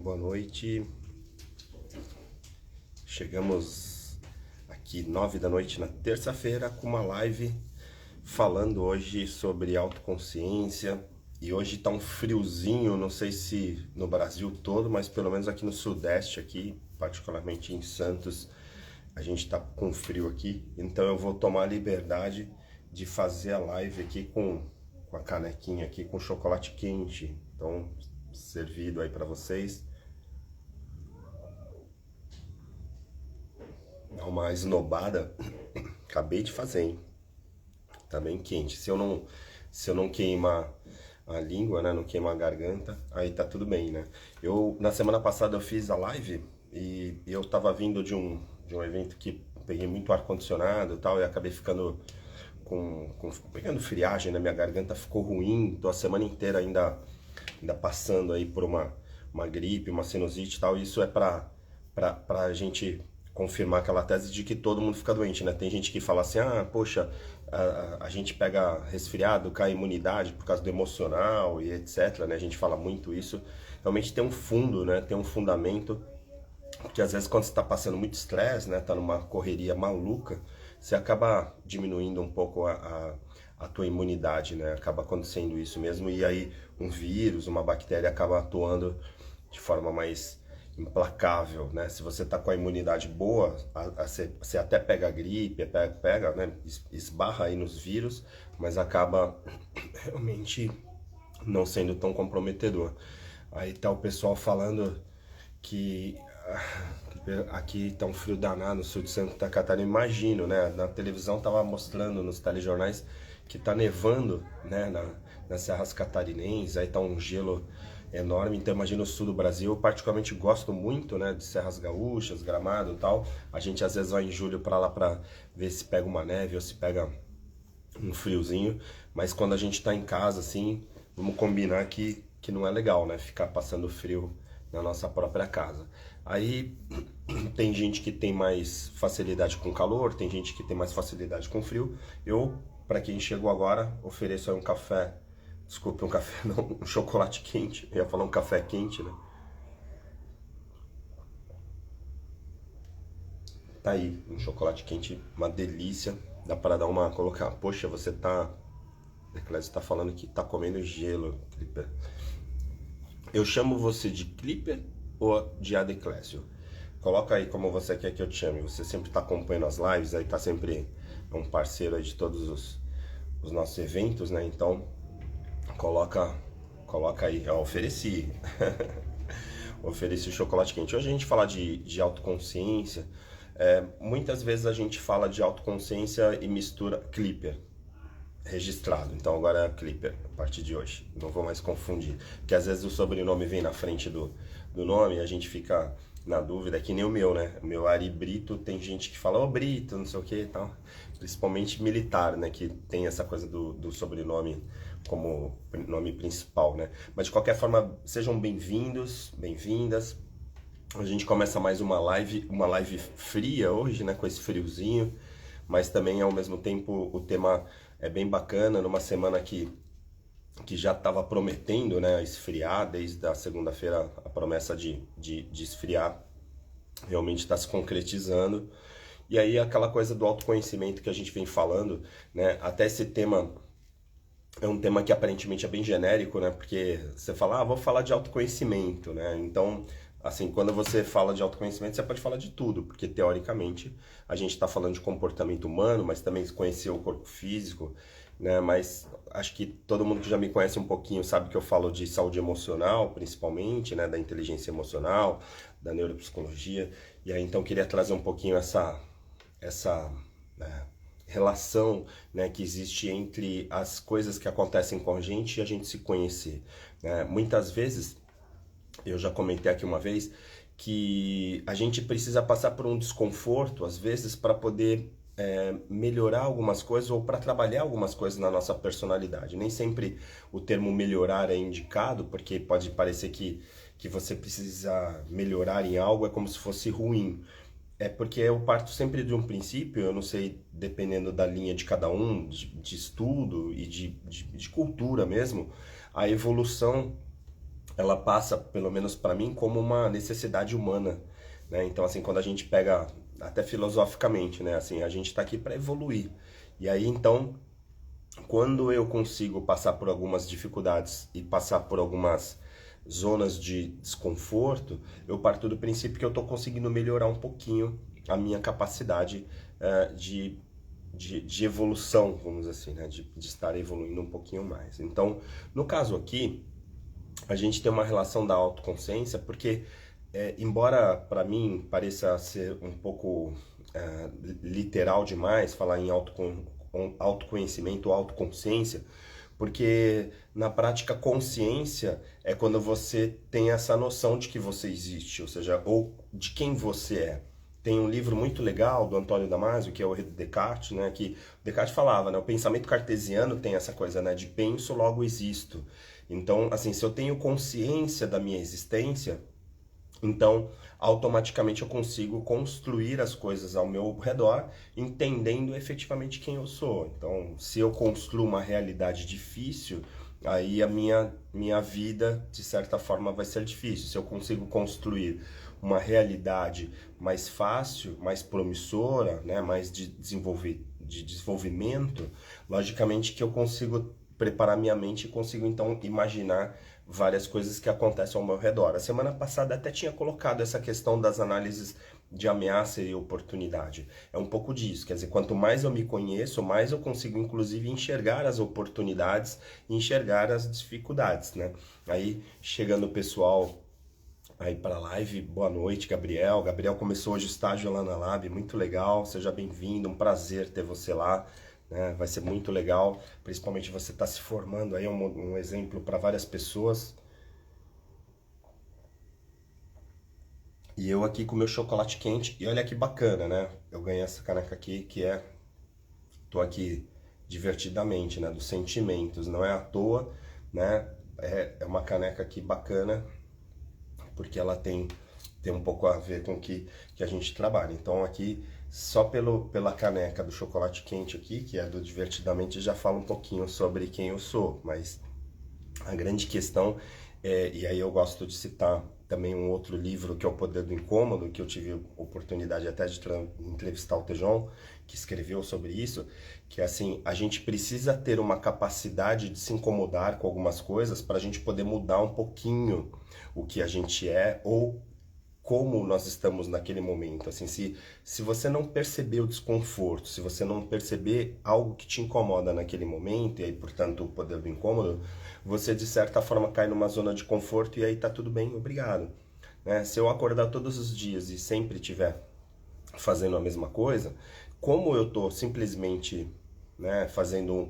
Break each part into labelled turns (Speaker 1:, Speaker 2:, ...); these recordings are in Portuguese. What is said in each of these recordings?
Speaker 1: Boa noite. Chegamos aqui 9 da noite na terça-feira com uma live falando hoje sobre autoconsciência. E hoje tá um friozinho, não sei se no Brasil todo, mas pelo menos aqui no Sudeste, aqui, particularmente em Santos, a gente tá com frio aqui. Então eu vou tomar a liberdade de fazer a live aqui com a canequinha aqui com chocolate quente. Então, servido aí para vocês. Dá uma esnobada. Acabei de fazer, hein? Tá bem quente. Se eu não queimar a língua, né? Não queimar a garganta, aí tá tudo bem, né? Na semana passada eu fiz a live e eu tava vindo de um evento que peguei muito ar-condicionado e tal, e acabei ficando pegando friagem, né? Minha garganta ficou ruim, tô a semana inteira ainda passando aí por uma gripe, uma sinusite e tal. E isso é pra gente confirmar aquela tese de que todo mundo fica doente, né? Tem gente que fala assim, poxa, a gente pega resfriado, cai a imunidade por causa do emocional e etc, né? A gente fala muito isso. Realmente tem um fundo, né? Tem um fundamento, porque às vezes quando você está passando muito estresse, né? Tá numa correria maluca, você acaba diminuindo um pouco a tua imunidade, né? Acaba acontecendo isso mesmo, e aí um vírus, uma bactéria acaba atuando de forma mais implacável, né? Se você tá com a imunidade boa, você até pega a gripe, pega, né? Esbarra aí nos vírus, mas acaba realmente não sendo tão comprometedor. Aí tá o pessoal falando que aqui tá um frio danado no sul de Santa Catarina, imagino, né? Na televisão tava mostrando nos telejornais que tá nevando, né? Nas serras catarinenses, aí tá um gelo enorme. Então imagina o sul do Brasil. Eu particularmente gosto muito, né, de Serras Gaúchas, Gramado e tal. A gente às vezes vai em julho para lá para ver se pega uma neve ou se pega um friozinho, mas quando a gente tá em casa assim, vamos combinar que não é legal, né, ficar passando frio na nossa própria casa. Aí tem gente que tem mais facilidade com calor, tem gente que tem mais facilidade com frio. Eu, para quem chegou agora, ofereço aí um café. Desculpe, um café não, um chocolate quente. Eu ia falar um café quente, né? Tá aí, um chocolate quente, uma delícia. Dá para dar uma, colocar, poxa, você tá, Eclésio tá falando que tá comendo gelo, Clipper. Eu chamo você de Clipper ou de Adeclésio? Coloca aí como você quer que eu te chame. Você sempre tá acompanhando as lives, aí tá sempre um parceiro aí de todos os nossos eventos, né? Então, coloca aí, eu ofereci. Ofereci o chocolate quente. Hoje a gente fala de autoconsciência. Muitas vezes a gente fala de autoconsciência e mistura Clipper registrado. Então agora é Clipper a partir de hoje. Não vou mais confundir. Porque às vezes o sobrenome vem na frente do nome e a gente fica na dúvida. É que nem o meu, né? O meu Ari Brito, tem gente que fala, ô Brito, não sei o que e tal. Principalmente militar, né? Que tem essa coisa do sobrenome como nome principal, né? Mas de qualquer forma, sejam bem-vindos, bem-vindas. A gente começa mais uma live fria hoje, né? Com esse friozinho, mas também ao mesmo tempo o tema é bem bacana, numa semana que já estava prometendo, né? Esfriar, desde a segunda-feira a promessa de esfriar realmente está se concretizando. E aí aquela coisa do autoconhecimento que a gente vem falando, né? Até esse tema é um tema que aparentemente é bem genérico, né? Porque você fala, vou falar de autoconhecimento, né? Então, assim, quando você fala de autoconhecimento, você pode falar de tudo, porque teoricamente a gente está falando de comportamento humano, mas também conhecer o corpo físico, né? Mas acho que todo mundo que já me conhece um pouquinho sabe que eu falo de saúde emocional, principalmente, né? Da inteligência emocional, da neuropsicologia. E aí, então, queria trazer um pouquinho essa né, relação, né, que existe entre as coisas que acontecem com a gente e a gente se conhecer, né? Muitas vezes, eu já comentei aqui uma vez, que a gente precisa passar por um desconforto, às vezes, para poder melhorar algumas coisas ou para trabalhar algumas coisas na nossa personalidade. Nem sempre o termo melhorar é indicado, porque pode parecer que você precisa melhorar em algo, é como se fosse ruim. É porque eu parto sempre de um princípio, eu não sei, dependendo da linha de cada um, de estudo e de cultura mesmo, a evolução ela passa, pelo menos para mim, como uma necessidade humana, né? Então, assim, quando a gente pega, até filosoficamente, né? Assim, a gente está aqui para evoluir. E aí, então, quando eu consigo passar por algumas dificuldades e passar por algumas zonas de desconforto, eu parto do princípio que eu estou conseguindo melhorar um pouquinho a minha capacidade de evolução, vamos dizer assim, né? De estar evoluindo um pouquinho mais. Então, no caso aqui, a gente tem uma relação da autoconsciência, porque, embora para mim pareça ser um pouco literal demais falar em autoconhecimento ou autoconsciência, porque na prática consciência é quando você tem essa noção de que você existe, ou seja, ou de quem você é. Tem um livro muito legal do Antônio Damasio, que é o Descartes, né, que Descartes falava, né, o pensamento cartesiano tem essa coisa, né, de penso, logo existo. Então, assim, se eu tenho consciência da minha existência, então automaticamente eu consigo construir as coisas ao meu redor, entendendo efetivamente quem eu sou. Então, se eu construo uma realidade difícil, aí a minha vida, de certa forma, vai ser difícil. Se eu consigo construir uma realidade mais fácil, mais promissora, né, mais de desenvolvimento, logicamente que eu consigo preparar minha mente e consigo então imaginar várias coisas que acontecem ao meu redor. A semana passada até tinha colocado essa questão das análises de ameaça e oportunidade. É um pouco disso, quer dizer, quanto mais eu me conheço, mais eu consigo inclusive enxergar as oportunidades e enxergar as dificuldades, né? Aí, chegando o pessoal aí para a live, boa noite, Gabriel. Gabriel começou hoje o estágio lá na Lab, muito legal, seja bem-vindo, um prazer ter você lá, né? Vai ser muito legal, principalmente você está se formando aí, um exemplo para várias pessoas. E eu aqui com meu chocolate quente, e olha que bacana, né? Eu ganhei essa caneca aqui, tô aqui divertidamente, né? Dos sentimentos, não é à toa, né? É uma caneca aqui bacana, porque ela tem um pouco a ver com o que a gente trabalha. Então aqui, só pela caneca do chocolate quente aqui, que é do Divertidamente, já fala um pouquinho sobre quem eu sou, mas a grande questão e aí eu gosto de citar também um outro livro que é O Poder do Incômodo, que eu tive oportunidade até de entrevistar o Tejon, que escreveu sobre isso, que é assim, a gente precisa ter uma capacidade de se incomodar com algumas coisas para a gente poder mudar um pouquinho o que a gente é ou como nós estamos naquele momento. Assim, se você não perceber o desconforto, se você não perceber algo que te incomoda naquele momento, e aí, portanto, o poder do incômodo, você, de certa forma, cai numa zona de conforto e aí tá tudo bem, obrigado. Né? Se eu acordar todos os dias e sempre estiver fazendo a mesma coisa, como eu tô simplesmente, né, fazendo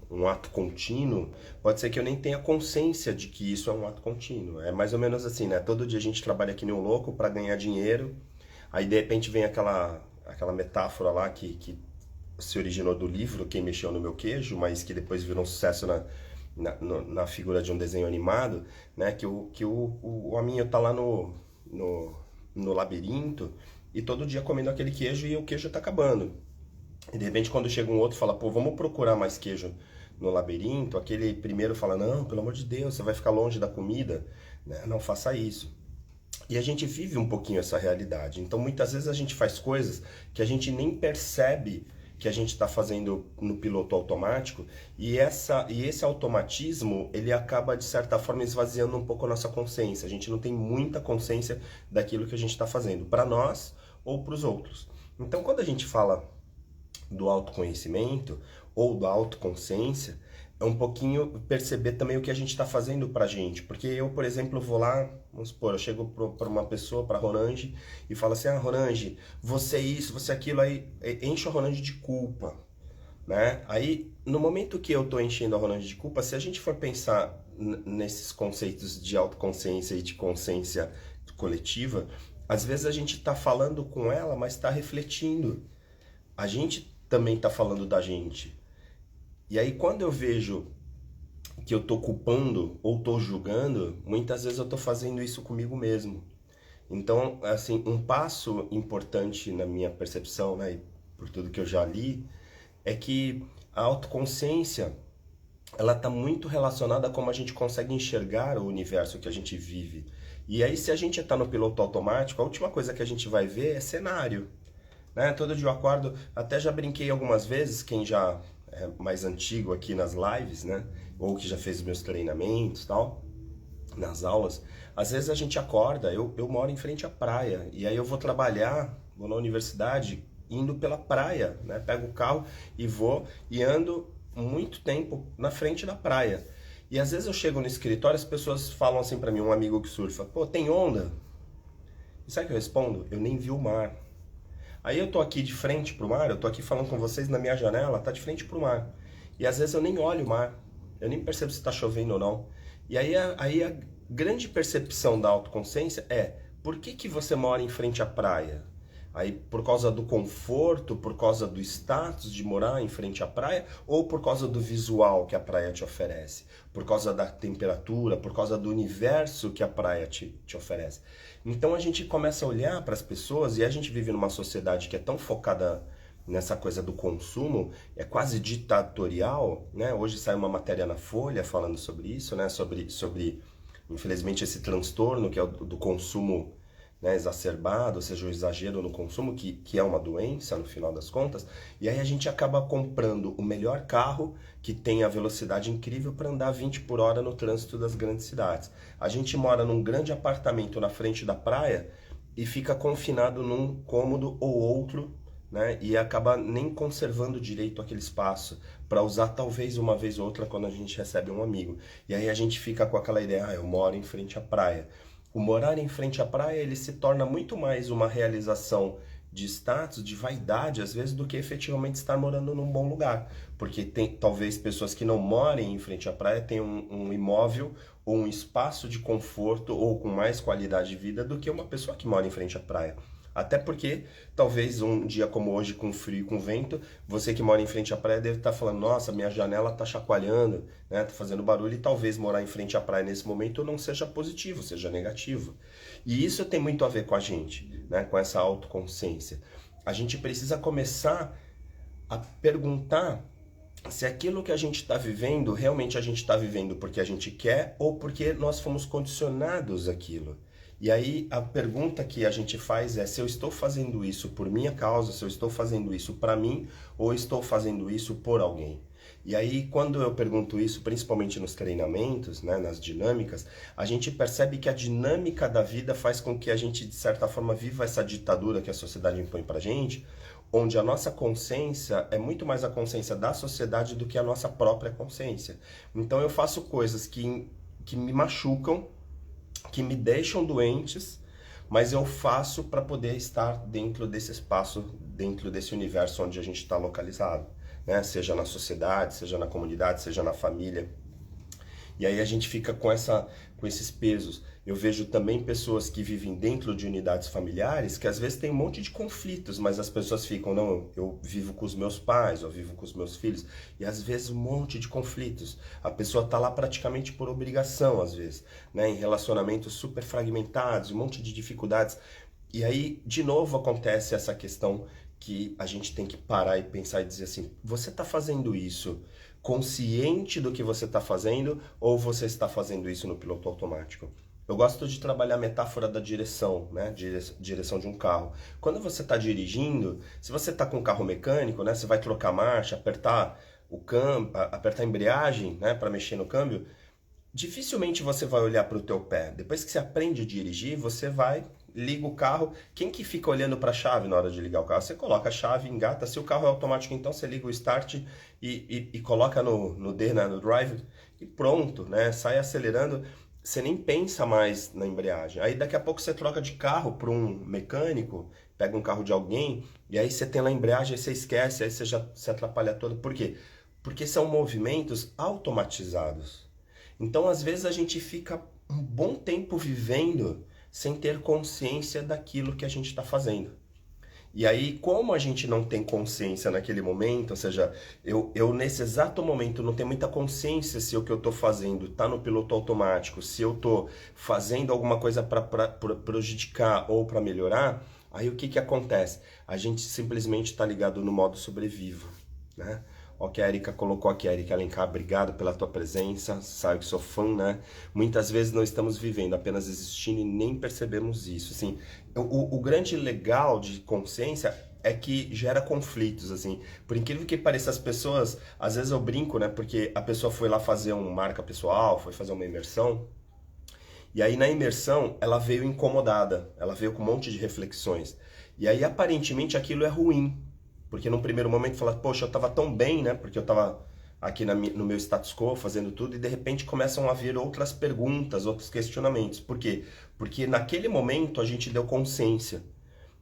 Speaker 1: um ato contínuo, pode ser que eu nem tenha consciência de que isso é um ato contínuo. É mais ou menos assim, né? Todo dia a gente trabalha que nem um louco para ganhar dinheiro, aí de repente vem aquela metáfora lá que se originou do livro Quem Mexeu no Meu Queijo, mas que depois virou um sucesso na figura de um desenho animado, né? Que o hominho tá lá no labirinto e todo dia comendo aquele queijo e o queijo tá acabando. E de repente quando chega um outro e fala, pô, vamos procurar mais queijo no labirinto, aquele primeiro fala, não, pelo amor de Deus, você vai ficar longe da comida, né? Não faça isso. E a gente vive um pouquinho essa realidade. Então muitas vezes a gente faz coisas que a gente nem percebe que a gente está fazendo no piloto automático e esse automatismo ele acaba de certa forma esvaziando um pouco a nossa consciência. A gente não tem muita consciência daquilo que a gente está fazendo para nós ou para os outros. Então quando a gente fala do autoconhecimento ou da autoconsciência, é um pouquinho perceber também o que a gente está fazendo pra gente. Porque eu, por exemplo, vou lá, vamos supor, eu chego para uma pessoa, para Rorange, e falo assim, ah, Rorange, você é isso, você é aquilo, aí enche a Rorange de culpa, né? Aí, no momento que eu tô enchendo a Rorange de culpa, se a gente for pensar nesses conceitos de autoconsciência e de consciência coletiva, às vezes a gente tá falando com ela, mas está refletindo. A gente também tá falando da gente. E aí quando eu vejo que eu tô culpando ou tô julgando, muitas vezes eu tô fazendo isso comigo mesmo. Então, assim, um passo importante na minha percepção, né, e por tudo que eu já li, é que a autoconsciência, ela está muito relacionada a como a gente consegue enxergar o universo que a gente vive. E aí, se a gente está no piloto automático, a última coisa que a gente vai ver é cenário, né? Todo dia eu acordo, até já brinquei algumas vezes, quem já é mais antigo aqui nas lives, né? Ou que já fez meus treinamentos e tal, nas aulas, às vezes a gente acorda, eu moro em frente à praia, e aí eu vou trabalhar, vou na universidade, indo pela praia, né? Pego o carro e vou e ando muito tempo na frente da praia. E às vezes eu chego no escritório, as pessoas falam assim pra mim, um amigo que surfa, pô, tem onda? E sabe o que eu respondo? Eu nem vi o mar. Aí eu tô aqui de frente pro mar, eu tô aqui falando com vocês na minha janela, tá de frente pro mar. E às vezes eu nem olho o mar, eu nem percebo se tá chovendo ou não. E aí a grande percepção da autoconsciência é, por que que você mora em frente à praia? Aí por causa do conforto, por causa do status de morar em frente à praia, ou por causa do visual que a praia te oferece? Por causa da temperatura, por causa do universo que a praia te oferece? Então a gente começa a olhar para as pessoas e a gente vive numa sociedade que é tão focada nessa coisa do consumo, é quase ditatorial, né? Hoje sai uma matéria na Folha falando sobre isso, né? Sobre infelizmente esse transtorno que é o do consumo, né, exacerbado, ou seja, o exagero no consumo, que é uma doença no final das contas, e aí a gente acaba comprando o melhor carro que tem a velocidade incrível para andar 20 por hora no trânsito das grandes cidades. A gente mora num grande apartamento na frente da praia e fica confinado num cômodo ou outro, né, e acaba nem conservando direito aquele espaço para usar talvez uma vez ou outra quando a gente recebe um amigo. E aí a gente fica com aquela ideia, eu moro em frente à praia. O morar em frente à praia, ele se torna muito mais uma realização de status, de vaidade, às vezes, do que efetivamente estar morando num bom lugar. Porque tem talvez pessoas que não morem em frente à praia tenham um imóvel ou um espaço de conforto ou com mais qualidade de vida do que uma pessoa que mora em frente à praia. Até porque, talvez um dia como hoje, com frio e com vento, você que mora em frente à praia deve estar falando, nossa, minha janela está chacoalhando, né, tá fazendo barulho, e talvez morar em frente à praia nesse momento não seja positivo, seja negativo. E isso tem muito a ver com a gente, né, com essa autoconsciência. A gente precisa começar a perguntar se aquilo que a gente está vivendo, realmente a gente está vivendo porque a gente quer ou porque nós fomos condicionados àquilo. E aí a pergunta que a gente faz é se eu estou fazendo isso por minha causa, se eu estou fazendo isso para mim ou estou fazendo isso por alguém. E aí quando eu pergunto isso, principalmente nos treinamentos, né, nas dinâmicas, a gente percebe que a dinâmica da vida faz com que a gente de certa forma viva essa ditadura que a sociedade impõe pra gente, onde a nossa consciência é muito mais a consciência da sociedade do que a nossa própria consciência. Então eu faço coisas que me machucam, que me deixam doentes, mas eu faço para poder estar dentro desse espaço, dentro desse universo onde a gente está localizado, né? Seja na sociedade, seja na comunidade, seja na família. E aí a gente fica com esses pesos. Eu vejo também pessoas que vivem dentro de unidades familiares que às vezes tem um monte de conflitos, mas as pessoas ficam, não, eu vivo com os meus pais, eu vivo com os meus filhos, e às vezes um monte de conflitos. A pessoa está lá praticamente por obrigação, às vezes, né, em relacionamentos super fragmentados, um monte de dificuldades. E aí, de novo, acontece essa questão que a gente tem que parar e pensar e dizer assim, você está fazendo isso consciente do que você está fazendo ou você está fazendo isso no piloto automático? Eu gosto de trabalhar a metáfora da direção, né? Direção de um carro. Quando você está dirigindo, se você está com um carro mecânico, né? Você vai trocar marcha, apertar o câmbio, apertar a embreagem, né? Para mexer no câmbio, dificilmente você vai olhar para o teu pé. Depois que você aprende a dirigir, você vai, liga o carro. Quem que fica olhando para a chave na hora de ligar o carro? Você coloca a chave, engata. Se o carro é automático, então você liga o start e coloca no D, né, no drive e pronto, né? Sai acelerando. Você nem pensa mais na embreagem. Aí daqui a pouco você troca de carro para um mecânico, pega um carro de alguém, e aí você tem lá a embreagem, aí você esquece, aí você já se atrapalha todo. Por quê? Porque são movimentos automatizados. Então, às vezes, a gente fica um bom tempo vivendo sem ter consciência daquilo que a gente está fazendo. E aí, como a gente não tem consciência naquele momento, ou seja, eu nesse exato momento não tenho muita consciência se o que eu estou fazendo está no piloto automático, se eu estou fazendo alguma coisa para prejudicar ou para melhorar, aí o que acontece? A gente simplesmente está ligado no modo sobrevivo, né? Ó, que a Erika colocou aqui, a Erika Alencar, obrigado pela tua presença, sabe que sou fã, né? Muitas vezes não estamos vivendo, apenas existindo e nem percebemos isso, assim. O grande legal de consciência é que gera conflitos, assim. Por incrível que pareça, as pessoas, às vezes eu brinco, né? Porque a pessoa foi lá fazer um marca pessoal, foi fazer uma imersão, e aí na imersão ela veio incomodada, ela veio com um monte de reflexões. E aí aparentemente aquilo é ruim, porque num primeiro momento fala, poxa, eu tava tão bem, né? Porque eu tava aqui no meu status quo fazendo tudo e de repente começam a vir outras perguntas, outros questionamentos. Por quê? Porque naquele momento a gente deu consciência,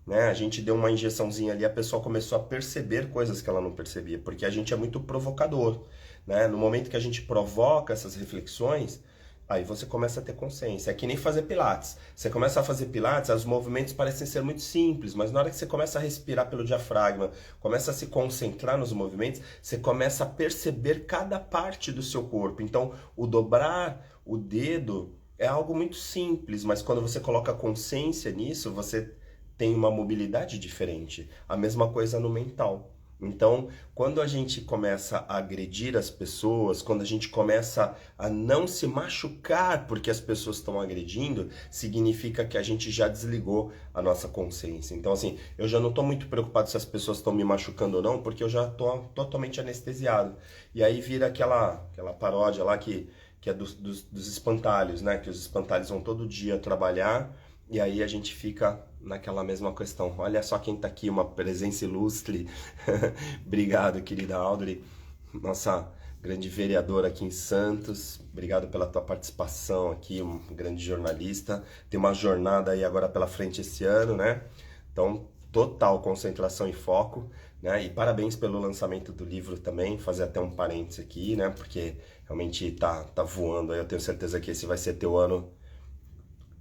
Speaker 1: né? A gente deu uma injeçãozinha ali, a pessoa começou a perceber coisas que ela não percebia, porque a gente é muito provocador, né? No momento que a gente provoca essas reflexões, aí você começa a ter consciência. É que nem fazer pilates. Você começa a fazer pilates, os movimentos parecem ser muito simples, mas na hora que você começa a respirar pelo diafragma, começa a se concentrar nos movimentos, você começa a perceber cada parte do seu corpo. Então, o dobrar o dedo é algo muito simples, mas quando você coloca consciência nisso, você tem uma mobilidade diferente. A mesma coisa no mental. Então, quando a gente começa a agredir as pessoas, quando a gente começa a não se machucar porque as pessoas estão agredindo, significa que a gente já desligou a nossa consciência. Então, assim, eu já não estou muito preocupado se as pessoas estão me machucando ou não, porque eu já estou totalmente anestesiado. E aí vira aquela paródia lá que é dos espantalhos, né? Que os espantalhos vão todo dia trabalhar e aí a gente fica naquela mesma questão. Olha só quem tá aqui, uma presença ilustre. Obrigado, querida Audrey, nossa grande vereadora aqui em Santos. Obrigado pela tua participação aqui, um grande jornalista. Tem uma jornada aí agora pela frente esse ano, né? Então, total concentração e foco, né? E parabéns pelo lançamento do livro também. Fazer até um parênteses aqui, né? Porque realmente tá voando aí. Eu tenho certeza que esse vai ser teu ano.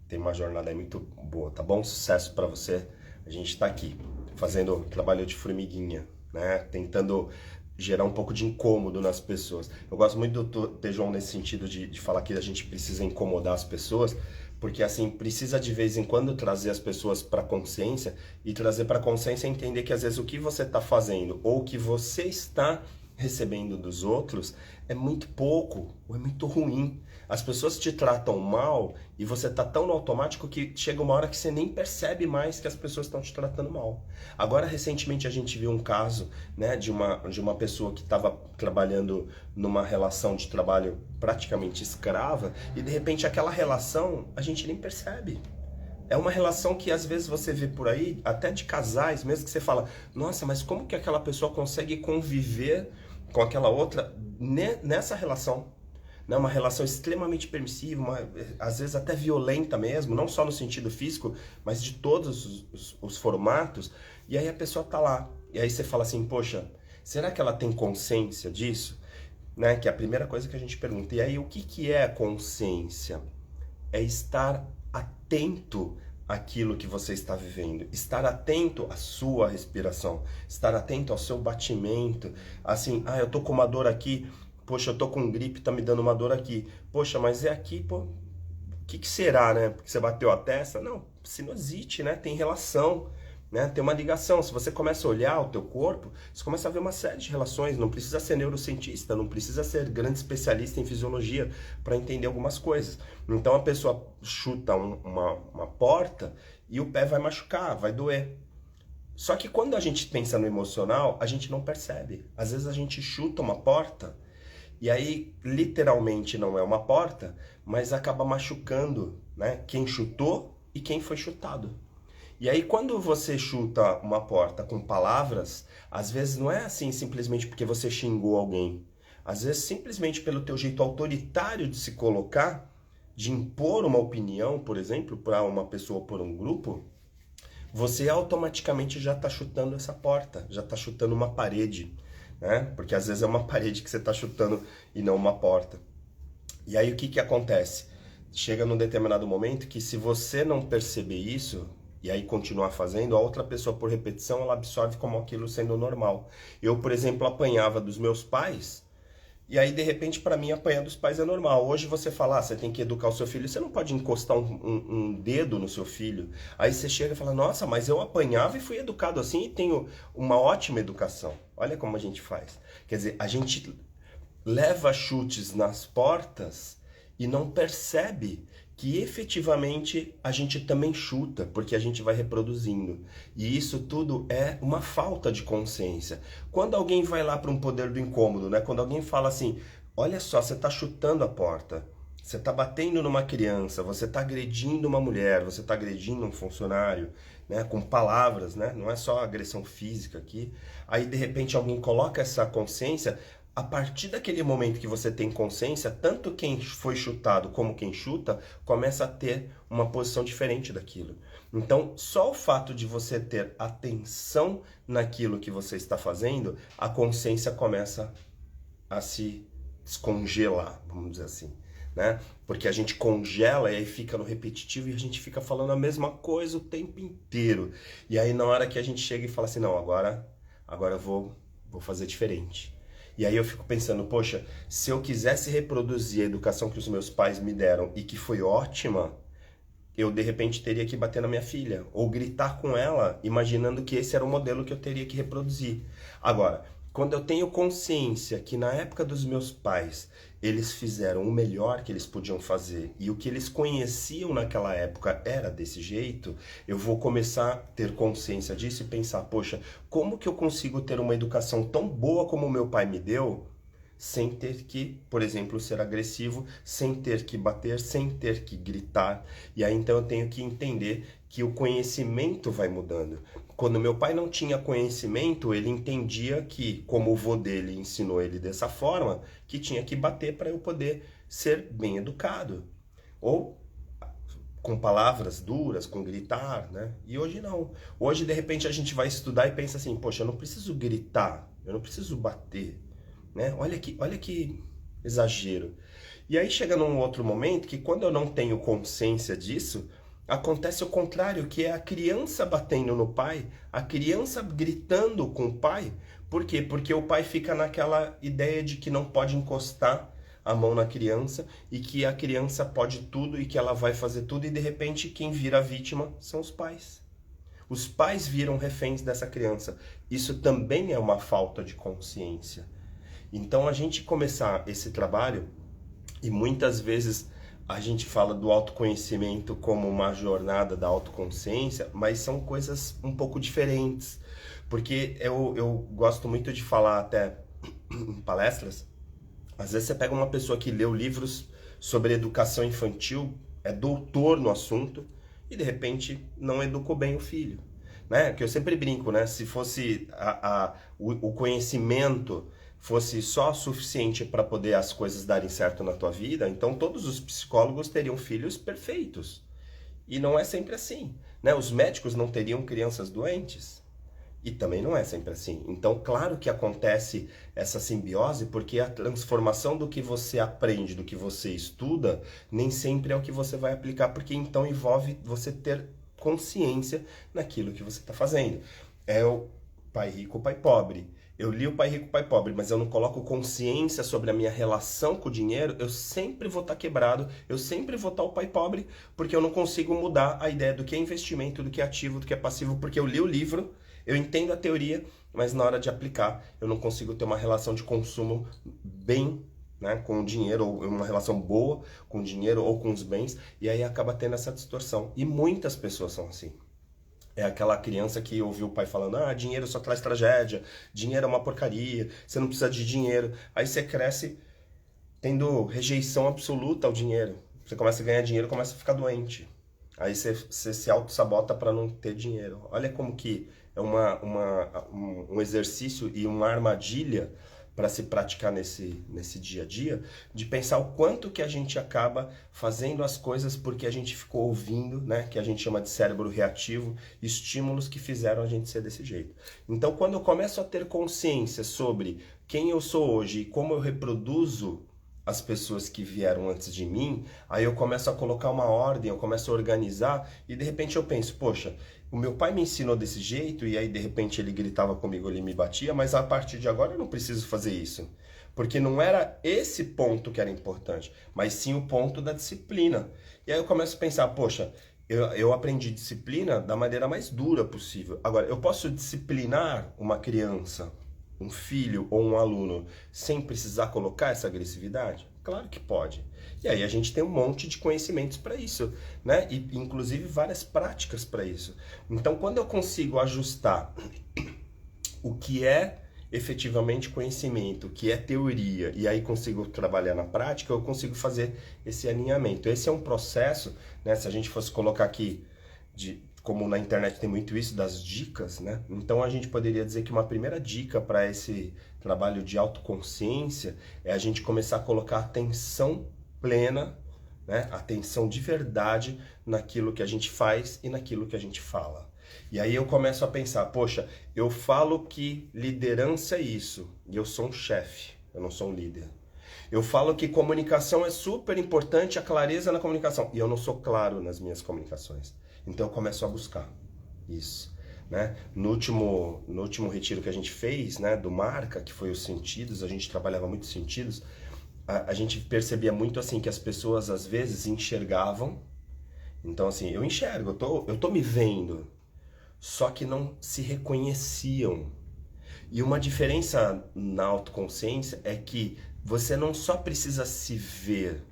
Speaker 1: Tem uma jornada aí muito boa, tá bom? Sucesso para você. A gente tá aqui fazendo trabalho de formiguinha, né? Tentando gerar um pouco de incômodo nas pessoas. Eu gosto muito do Tejon nesse sentido de falar que a gente precisa incomodar as pessoas, porque assim, precisa de vez em quando trazer as pessoas para consciência e trazer para consciência entender que às vezes o que você está fazendo ou o que você está recebendo dos outros é muito pouco ou é muito ruim. As pessoas te tratam mal e você tá tão no automático que chega uma hora que você nem percebe mais que as pessoas estão te tratando mal. Agora, recentemente, a gente viu um caso, né, de uma pessoa que estava trabalhando numa relação de trabalho praticamente escrava e, de repente, aquela relação a gente nem percebe. É uma relação que às vezes você vê por aí, até de casais mesmo, que você fala, nossa, mas como que aquela pessoa consegue conviver com aquela outra nessa relação? Né? Uma relação extremamente permissiva, às vezes até violenta mesmo, não só no sentido físico, mas de todos os formatos. E aí a pessoa tá lá, e aí você fala assim, poxa, será que ela tem consciência disso? Né? Que é a primeira coisa que a gente pergunta. E aí o que é consciência? É estar atento àquilo que você está vivendo, estar atento à sua respiração, estar atento ao seu batimento, assim, eu tô com uma dor aqui, poxa, eu tô com gripe, tá me dando uma dor aqui, poxa, mas é aqui, pô, o que será, né? Porque você bateu a testa? Não, sinusite, né? Tem relação, né? Tem uma ligação. Se você começa a olhar o teu corpo, você começa a ver uma série de relações. Não precisa ser neurocientista, não precisa ser grande especialista em fisiologia para entender algumas coisas. Então a pessoa chuta uma porta e o pé vai machucar, vai doer. Só que quando a gente pensa no emocional, a gente não percebe. Às vezes a gente chuta uma porta e aí literalmente não é uma porta, mas acaba machucando, né? Quem chutou e quem foi chutado. E aí quando você chuta uma porta com palavras, às vezes não é assim simplesmente porque você xingou alguém. Às vezes simplesmente pelo teu jeito autoritário de se colocar, de impor uma opinião, por exemplo, para uma pessoa ou por um grupo, você automaticamente já está chutando essa porta, já está chutando uma parede, né? Porque às vezes é uma parede que você está chutando e não uma porta. E aí o que acontece? Chega num determinado momento que se você não perceber isso, e aí continuar fazendo, a outra pessoa por repetição, ela absorve como aquilo sendo normal. Eu, por exemplo, apanhava dos meus pais, E aí, de repente, para mim, apanhar dos pais é normal. Hoje você fala, você tem que educar o seu filho, você não pode encostar um dedo no seu filho. Aí você chega e fala, nossa, mas eu apanhava e fui educado assim e tenho uma ótima educação. Olha como a gente faz. Quer dizer, a gente leva chutes nas portas e não percebe que efetivamente a gente também chuta, porque a gente vai reproduzindo. E isso tudo é uma falta de consciência. Quando alguém vai lá para um poder do incômodo, né? Quando alguém fala assim, olha só, você está chutando a porta, você está batendo numa criança, você está agredindo uma mulher, você está agredindo um funcionário, né? Com palavras, né? Não é só agressão física aqui. Aí de repente alguém coloca essa consciência. A partir daquele momento que você tem consciência, tanto quem foi chutado como quem chuta começa a ter uma posição diferente daquilo. Então, só o fato de você ter atenção naquilo que você está fazendo, a consciência começa a se descongelar, vamos dizer assim, né? Porque a gente congela e aí fica no repetitivo e a gente fica falando a mesma coisa o tempo inteiro. E aí na hora que a gente chega e fala assim, não, agora eu vou fazer diferente. E aí eu fico pensando, poxa, se eu quisesse reproduzir a educação que os meus pais me deram e que foi ótima, eu de repente teria que bater na minha filha ou gritar com ela, imaginando que esse era o modelo que eu teria que reproduzir. Agora, quando eu tenho consciência que na época dos meus pais eles fizeram o melhor que eles podiam fazer e o que eles conheciam naquela época era desse jeito, eu vou começar a ter consciência disso e pensar, poxa, como que eu consigo ter uma educação tão boa como o meu pai me deu, sem ter que, por exemplo, ser agressivo, sem ter que bater, sem ter que gritar. E aí então eu tenho que entender que o conhecimento vai mudando. Quando meu pai não tinha conhecimento, ele entendia que, como o vô dele ensinou ele dessa forma, que tinha que bater para eu poder ser bem educado. Ou com palavras duras, com gritar, né? E hoje não. Hoje, de repente, a gente vai estudar e pensa assim, poxa, eu não preciso gritar, eu não preciso bater, né? Olha que exagero. E aí chega num outro momento que quando eu não tenho consciência disso, acontece o contrário, que é a criança batendo no pai, a criança gritando com o pai. Por quê? Porque o pai fica naquela ideia de que não pode encostar a mão na criança e que a criança pode tudo e que ela vai fazer tudo e de repente quem vira vítima são os pais. Os pais viram reféns dessa criança. Isso também é uma falta de consciência. Então a gente começar esse trabalho, e muitas vezes a gente fala do autoconhecimento como uma jornada da autoconsciência, mas são coisas um pouco diferentes. Porque eu gosto muito de falar até em palestras, às vezes você pega uma pessoa que leu livros sobre educação infantil, é doutor no assunto, e de repente não educou bem o filho. Né? Que eu sempre brinco, né? Se fosse o conhecimento fosse só suficiente para poder as coisas darem certo na tua vida, então todos os psicólogos teriam filhos perfeitos. E não é sempre assim, né? Os médicos não teriam crianças doentes. E também não é sempre assim. Então, claro que acontece essa simbiose, porque a transformação do que você aprende, do que você estuda, nem sempre é o que você vai aplicar, porque então envolve você ter consciência naquilo que você está fazendo. É o pai rico, pai pobre. Eu li o Pai Rico, Pai Pobre, mas eu não coloco consciência sobre a minha relação com o dinheiro, eu sempre vou estar quebrado, eu sempre vou estar o pai pobre, porque eu não consigo mudar a ideia do que é investimento, do que é ativo, do que é passivo, porque eu li o livro, eu entendo a teoria, mas na hora de aplicar, eu não consigo ter uma relação de consumo bem, né, com o dinheiro, ou uma relação boa com o dinheiro ou com os bens, e aí acaba tendo essa distorção. E muitas pessoas são assim. É aquela criança que ouviu o pai falando, dinheiro só traz tragédia, dinheiro é uma porcaria, você não precisa de dinheiro. Aí você cresce tendo rejeição absoluta ao dinheiro. Você começa a ganhar dinheiro, começa a ficar doente. Aí você se auto-sabota para não ter dinheiro. Olha como que é um exercício e uma armadilha para se praticar nesse dia a dia, de pensar o quanto que a gente acaba fazendo as coisas porque a gente ficou ouvindo, né, que a gente chama de cérebro reativo, estímulos que fizeram a gente ser desse jeito. Então, quando eu começo a ter consciência sobre quem eu sou hoje e como eu reproduzo as pessoas que vieram antes de mim, aí eu começo a colocar uma ordem, eu começo a organizar e de repente eu penso, poxa, o meu pai me ensinou desse jeito e aí de repente ele gritava comigo, ele me batia, mas a partir de agora eu não preciso fazer isso. Porque não era esse ponto que era importante, mas sim o ponto da disciplina. E aí eu começo a pensar, poxa, eu aprendi disciplina da maneira mais dura possível. Agora, eu posso disciplinar uma criança, um filho ou um aluno sem precisar colocar essa agressividade? Claro que pode. E aí a gente tem um monte de conhecimentos para isso, né? E inclusive várias práticas para isso. Então, quando eu consigo ajustar o que é efetivamente conhecimento, o que é teoria, e aí consigo trabalhar na prática, eu consigo fazer esse alinhamento. Esse é um processo, né? Se a gente fosse colocar aqui, como na internet tem muito isso, das dicas, né? Então a gente poderia dizer que uma primeira dica para esse trabalho de autoconsciência é a gente começar a colocar atenção plena, né? Atenção de verdade naquilo que a gente faz e naquilo que a gente fala. E aí eu começo a pensar, poxa, eu falo que liderança é isso, e eu sou um chefe, eu não sou um líder. Eu falo que comunicação é super importante, a clareza na comunicação, e eu não sou claro nas minhas comunicações. Então eu começo a buscar isso, né? No último retiro que a gente fez, né, do Marca, que foi os sentidos, a gente trabalhava muito sentidos, a gente percebia muito assim que as pessoas às vezes enxergavam. Então assim, eu enxergo, eu tô me vendo, só que não se reconheciam. E uma diferença na autoconsciência é que você não só precisa se ver,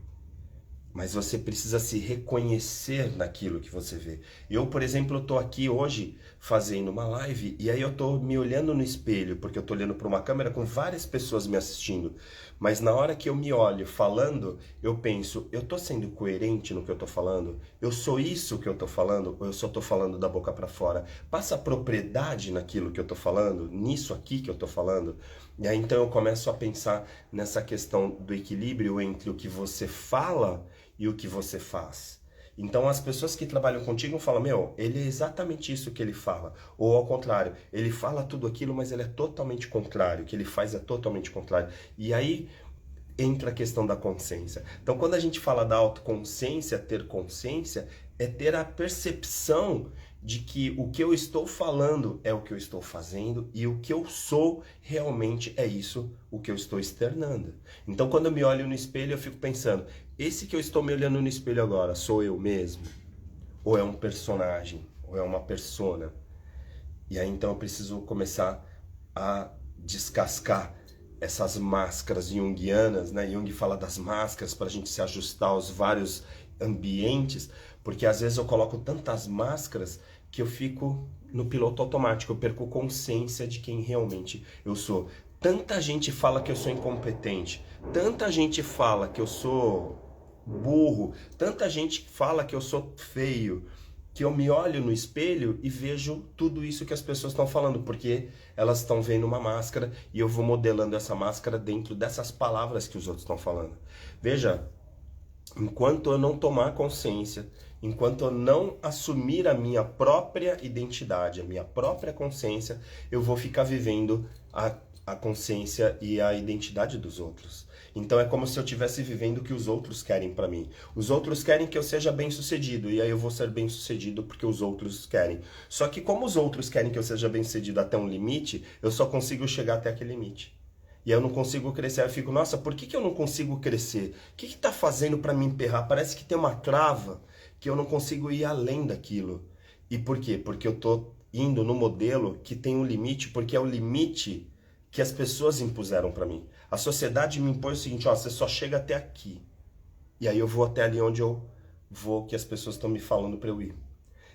Speaker 1: mas você precisa se reconhecer naquilo que você vê. Eu, por exemplo, eu tô aqui hoje fazendo uma live e aí eu tô me olhando no espelho, porque eu tô olhando para uma câmera com várias pessoas me assistindo. Mas na hora que eu me olho falando, eu penso, eu tô sendo coerente no que eu tô falando? Eu sou isso que eu tô falando ou eu só tô falando da boca para fora? Passa propriedade naquilo que eu tô falando, nisso aqui que eu tô falando? E aí então eu começo a pensar nessa questão do equilíbrio entre o que você fala e o que você faz. Então as pessoas que trabalham contigo falam, meu, ele é exatamente isso que ele fala. Ou ao contrário, ele fala tudo aquilo, mas ele é totalmente contrário. O que ele faz é totalmente contrário. E aí entra a questão da consciência. Então quando a gente fala da autoconsciência, ter consciência, é ter a percepção de que o que eu estou falando é o que eu estou fazendo e o que eu sou realmente é isso, o que eu estou externando. Então quando eu me olho no espelho eu fico pensando, esse que eu estou me olhando no espelho agora, sou eu mesmo? Ou é um personagem? Ou é uma persona? E aí então eu preciso começar a descascar essas máscaras junguianas, né? Jung fala das máscaras para a gente se ajustar aos vários ambientes, porque às vezes eu coloco tantas máscaras que eu fico no piloto automático, eu perco consciência de quem realmente eu sou. Tanta gente fala que eu sou incompetente, tanta gente fala que eu sou burro, tanta gente fala que eu sou feio, que eu me olho no espelho e vejo tudo isso que as pessoas estão falando, porque elas estão vendo uma máscara e eu vou modelando essa máscara dentro dessas palavras que os outros estão falando. Veja, enquanto eu não tomar consciência, enquanto eu não assumir a minha própria identidade, a minha própria consciência, eu vou ficar vivendo a consciência e a identidade dos outros. Então é como se eu estivesse vivendo o que os outros querem para mim. Os outros querem que eu seja bem-sucedido, e aí eu vou ser bem-sucedido porque os outros querem. Só que como os outros querem que eu seja bem-sucedido até um limite, eu só consigo chegar até aquele limite. E eu não consigo crescer. Eu fico, nossa, por que eu não consigo crescer? O que está fazendo para me emperrar? Parece que tem uma trava que eu não consigo ir além daquilo. E por quê? Porque eu estou indo no modelo que tem um limite, porque é o limite que as pessoas impuseram para mim. A sociedade me impõe o seguinte, ó, você só chega até aqui. E aí eu vou até ali onde eu vou, que as pessoas estão me falando para eu ir.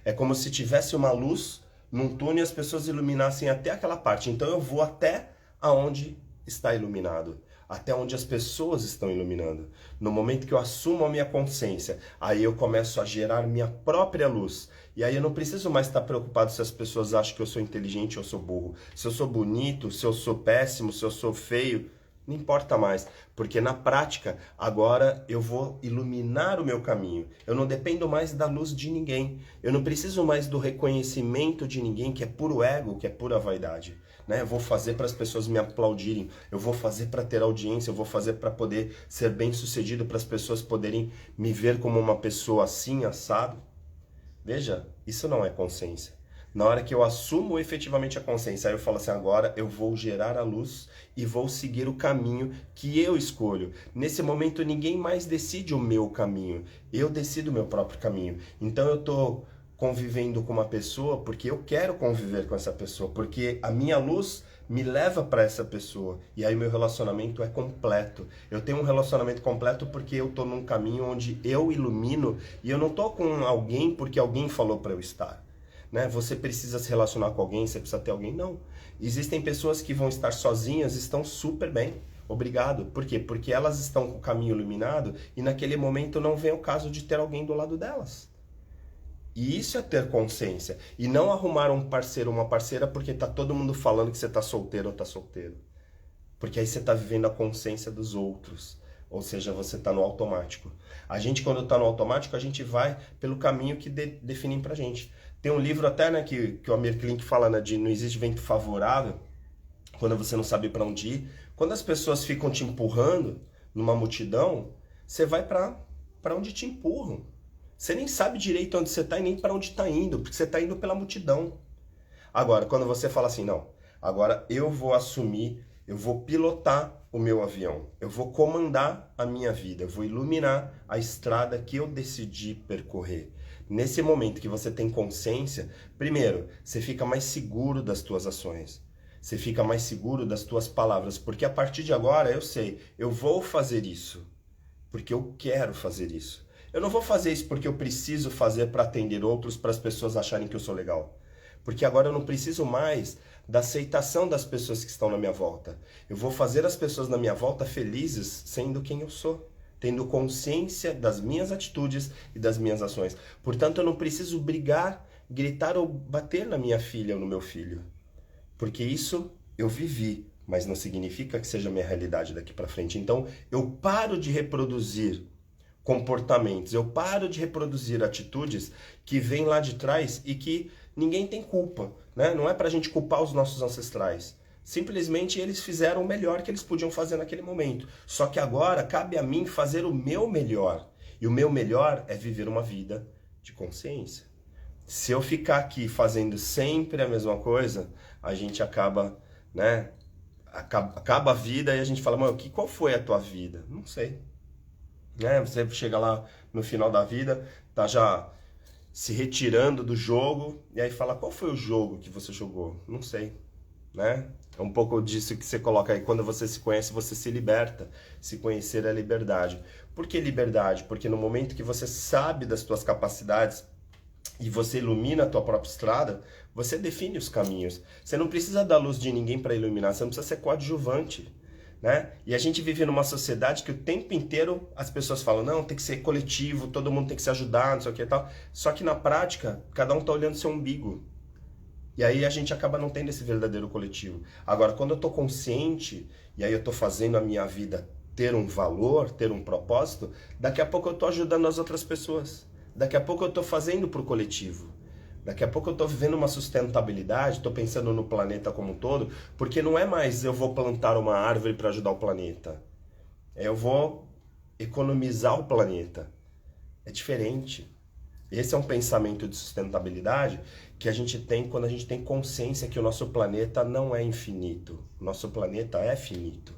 Speaker 1: É como se tivesse uma luz num túnel e as pessoas iluminassem até aquela parte. Então eu vou até aonde está iluminado, até onde as pessoas estão iluminando. No momento que eu assumo a minha consciência, aí eu começo a gerar minha própria luz. E aí eu não preciso mais estar preocupado se as pessoas acham que eu sou inteligente ou eu sou burro. Se eu sou bonito, se eu sou péssimo, se eu sou feio, não importa mais. Porque na prática, agora eu vou iluminar o meu caminho. Eu não dependo mais da luz de ninguém. Eu não preciso mais do reconhecimento de ninguém, que é puro ego, que é pura vaidade. Né? Eu vou fazer para as pessoas me aplaudirem, eu vou fazer para ter audiência, eu vou fazer para poder ser bem sucedido, para as pessoas poderem me ver como uma pessoa assim, assado. Veja, isso não é consciência. Na hora que eu assumo efetivamente a consciência, aí eu falo assim, agora eu vou gerar a luz e vou seguir o caminho que eu escolho. Nesse momento ninguém mais decide o meu caminho, eu decido o meu próprio caminho. Então eu tô convivendo com uma pessoa porque eu quero conviver com essa pessoa, porque a minha luz me leva para essa pessoa. E aí meu relacionamento é completo. Eu tenho um relacionamento completo porque eu tô num caminho onde eu ilumino e eu não tô com alguém porque alguém falou para eu estar. Né? Você precisa se relacionar com alguém, você precisa ter alguém? Não. Existem pessoas que vão estar sozinhas e estão super bem. Obrigado. Por quê? Porque elas estão com o caminho iluminado e naquele momento não vem o caso de ter alguém do lado delas. E isso é ter consciência. E não arrumar um parceiro ou uma parceira porque tá todo mundo falando que você tá solteiro ou tá solteiro. Porque aí você tá vivendo a consciência dos outros. Ou seja, você tá no automático. A gente, quando tá no automático, a gente vai pelo caminho que definem pra gente. Tem um livro até, né, que o Amir Klink fala, né, de não existe vento favorável, quando você não sabe pra onde ir. Quando as pessoas ficam te empurrando numa multidão, você vai pra onde te empurram. Você nem sabe direito onde você está e nem para onde está indo, porque você está indo pela multidão. Agora, quando você fala assim, não, agora eu vou assumir, eu vou pilotar o meu avião, eu vou comandar a minha vida, eu vou iluminar a estrada que eu decidi percorrer. Nesse momento que você tem consciência, primeiro, você fica mais seguro das tuas ações. Você fica mais seguro das tuas palavras, porque a partir de agora eu sei, eu vou fazer isso, porque eu quero fazer isso. Eu não vou fazer isso porque eu preciso fazer para atender outros, para as pessoas acharem que eu sou legal. Porque agora eu não preciso mais da aceitação das pessoas que estão na minha volta. Eu vou fazer as pessoas na minha volta felizes sendo quem eu sou, tendo consciência das minhas atitudes e das minhas ações. Portanto, eu não preciso brigar, gritar ou bater na minha filha ou no meu filho. Porque isso eu vivi, mas não significa que seja a minha realidade daqui para frente. Então, eu paro de reproduzir comportamentos, eu paro de reproduzir atitudes que vêm lá de trás e que ninguém tem culpa, né? Não é pra gente culpar os nossos ancestrais. Simplesmente eles fizeram o melhor que eles podiam fazer naquele momento. Só que agora cabe a mim fazer o meu melhor. E o meu melhor é viver uma vida de consciência. Se eu ficar aqui fazendo sempre a mesma coisa, a gente acaba, né? Acaba a vida e a gente fala, mano, qual foi a tua vida? Não sei. Né? Você chega lá no final da vida, tá já se retirando do jogo, e aí fala, qual foi o jogo que você jogou? Não sei, né? É um pouco disso que você coloca aí, quando você se conhece, você se liberta. Se conhecer é liberdade. Por que liberdade? Porque no momento que você sabe das suas capacidades e você ilumina a tua própria estrada, você define os caminhos. Você não precisa da luz de ninguém para iluminar, você não precisa ser coadjuvante. Né? E a gente vive numa sociedade que o tempo inteiro as pessoas falam, não, tem que ser coletivo, todo mundo tem que se ajudar, não sei o que e tal. Só que na prática, cada um tá olhando seu umbigo. E aí a gente acaba não tendo esse verdadeiro coletivo. Agora, quando eu tô consciente, e aí eu tô fazendo a minha vida ter um valor, ter um propósito, daqui a pouco eu tô ajudando as outras pessoas. Daqui a pouco eu tô fazendo pro coletivo. Daqui a pouco eu estou vivendo uma sustentabilidade, estou pensando no planeta como um todo, porque não é mais eu vou plantar uma árvore para ajudar o planeta. Eu vou economizar o planeta. É diferente. Esse é um pensamento de sustentabilidade que a gente tem quando a gente tem consciência que o nosso planeta não é infinito. O nosso planeta é finito.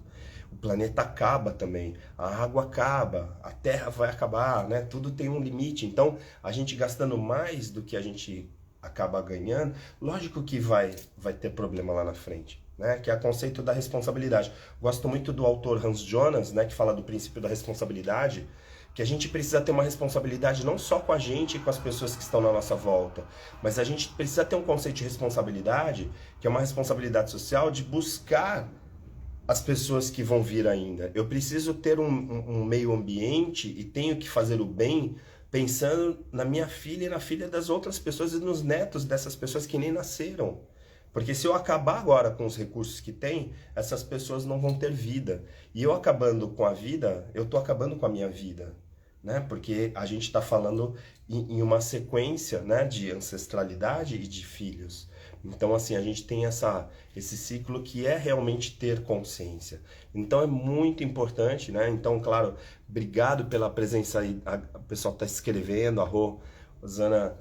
Speaker 1: O planeta acaba também, a água acaba, a terra vai acabar, né? Tudo tem um limite. Então, a gente gastando mais do que a gente acaba ganhando, lógico que vai ter problema lá na frente, né? Que é o conceito da responsabilidade. Gosto muito do autor Hans Jonas, né? Que fala do princípio da responsabilidade, que a gente precisa ter uma responsabilidade não só com a gente e com as pessoas que estão na nossa volta, mas a gente precisa ter um conceito de responsabilidade, que é uma responsabilidade social de buscar as pessoas que vão vir ainda. Eu preciso ter um meio ambiente e tenho que fazer o bem pensando na minha filha e na filha das outras pessoas e nos netos dessas pessoas que nem nasceram. Porque se eu acabar agora com os recursos que tem, essas pessoas não vão ter vida. E eu acabando com a vida, eu estou acabando com a minha vida. Né? Porque a gente está falando em uma sequência, né, de ancestralidade e de filhos. Então, assim, a gente tem esse ciclo que é realmente ter consciência. Então, é muito importante, né? Então, claro, obrigado pela presença aí. O pessoal está escrevendo, a Rosana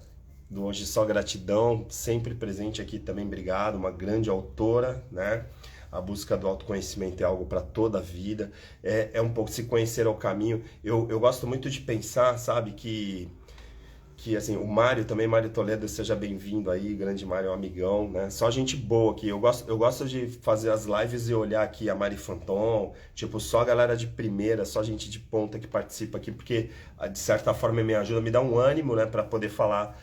Speaker 1: do Hoje Só Gratidão, sempre presente aqui também, obrigado, uma grande autora, né? A busca do autoconhecimento é algo para toda a vida, é um pouco se conhecer ao caminho. Eu gosto muito de pensar, sabe, que assim, o Mário também, Mário Toledo, seja bem-vindo aí, grande Mário, é um amigão, né? Só gente boa aqui. Eu gosto de fazer as lives e olhar aqui a Mari Fanton, tipo, só a galera de primeira, só gente de ponta que participa aqui, porque de certa forma me ajuda, me dá um ânimo, né, para poder falar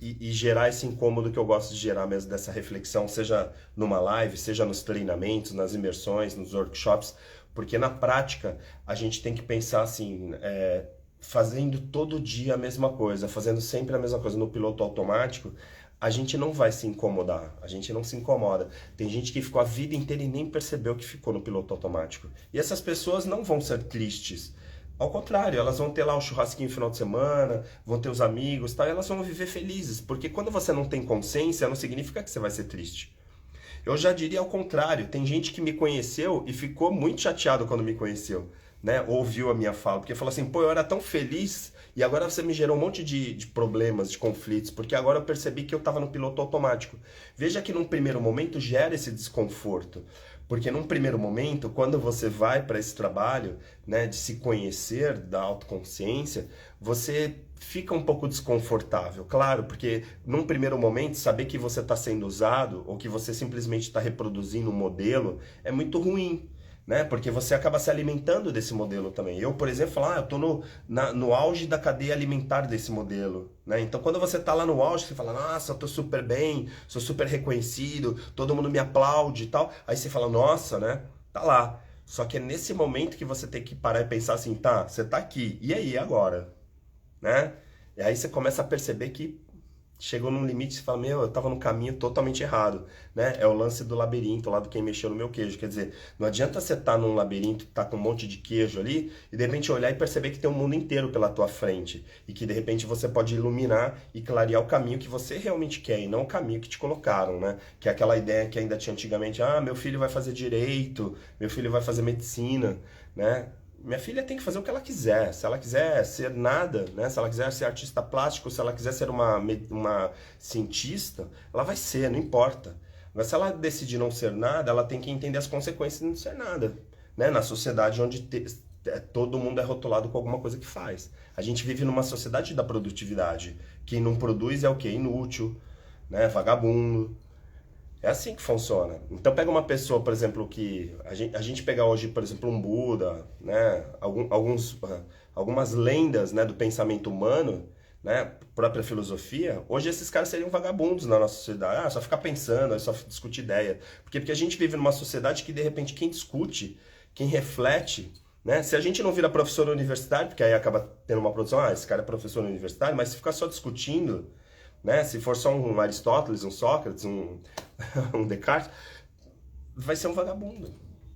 Speaker 1: e gerar esse incômodo que eu gosto de gerar mesmo, dessa reflexão, seja numa live, seja nos treinamentos, nas imersões, nos workshops, porque na prática a gente tem que pensar assim, fazendo todo dia a mesma coisa, fazendo sempre a mesma coisa no piloto automático, a gente não vai se incomodar, a gente não se incomoda. Tem gente que ficou a vida inteira e nem percebeu que ficou no piloto automático. E essas pessoas não vão ser tristes. Ao contrário, elas vão ter lá o churrasquinho no final de semana, vão ter os amigos, tal, e elas vão viver felizes. Porque quando você não tem consciência, não significa que você vai ser triste. Eu já diria ao contrário, tem gente que me conheceu e ficou muito chateado quando me conheceu, né? Ouviu a minha fala, porque falou assim, pô, eu era tão feliz e agora você me gerou um monte de problemas, de conflitos, porque agora eu percebi que eu estava no piloto automático. Veja que num primeiro momento gera esse desconforto, porque num primeiro momento, quando você vai para esse trabalho, né, de se conhecer, da autoconsciência, você fica um pouco desconfortável, claro, porque num primeiro momento, saber que você está sendo usado ou que você simplesmente está reproduzindo um modelo é muito ruim, né? Porque você acaba se alimentando desse modelo também. Eu, por exemplo, falo, eu estou no auge da cadeia alimentar desse modelo, né? Então, quando você está lá no auge, você fala, nossa, eu estou super bem, sou super reconhecido, todo mundo me aplaude e tal. Aí você fala, nossa, né? Tá lá. Só que é nesse momento que você tem que parar e pensar assim, tá, você tá aqui, e aí agora? Né? E aí você começa a perceber que chegou num limite e você fala, meu, eu tava no caminho totalmente errado, né? É o lance do labirinto lá do quem mexeu no meu queijo. Quer dizer, não adianta você estar num labirinto, tá com um monte de queijo ali, e de repente olhar e perceber que tem um mundo inteiro pela tua frente. E que de repente você pode iluminar e clarear o caminho que você realmente quer, e não o caminho que te colocaram, né? Que é aquela ideia que ainda tinha antigamente, meu filho vai fazer direito, meu filho vai fazer medicina, né? Minha filha tem que fazer o que ela quiser. Se ela quiser ser nada, né? Se ela quiser ser artista plástico, se ela quiser ser uma cientista, ela vai ser, não importa. Mas se ela decidir não ser nada, ela tem que entender as consequências de não ser nada, né? Na sociedade onde todo mundo é rotulado com alguma coisa que faz. A gente vive numa sociedade da produtividade. Quem não produz é o quê? Inútil, né? Vagabundo. É assim que funciona. Então pega uma pessoa, por exemplo, que a gente pega hoje, por exemplo, um Buda, né? Algumas lendas, né, do pensamento humano, né? Própria filosofia. Hoje esses caras seriam vagabundos na nossa sociedade. Só ficar pensando, só discutir ideia. Porque a gente vive numa sociedade que de repente quem discute, quem reflete, né? Se a gente não vira professor universitário, porque aí acaba tendo uma produção, esse cara é professor universitário, mas se ficar só discutindo, né? Se for só um Aristóteles, um Sócrates, um Descartes, vai ser um vagabundo.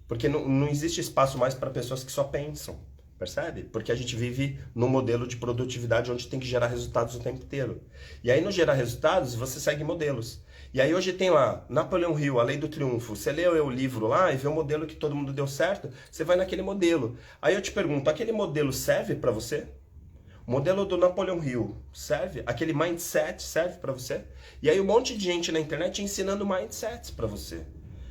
Speaker 1: Porque não existe espaço mais para pessoas que só pensam, percebe? Porque a gente vive num modelo de produtividade onde tem que gerar resultados o tempo inteiro. E aí no gerar resultados, você segue modelos. E aí hoje tem lá, Napoleão Hill, A Lei do Triunfo. Você lê o livro lá e vê o modelo que todo mundo deu certo, você vai naquele modelo. Aí eu te pergunto, aquele modelo serve para você? O modelo do Napoleão Hill serve? Aquele mindset serve para você? E aí um monte de gente na internet ensinando mindsets para você,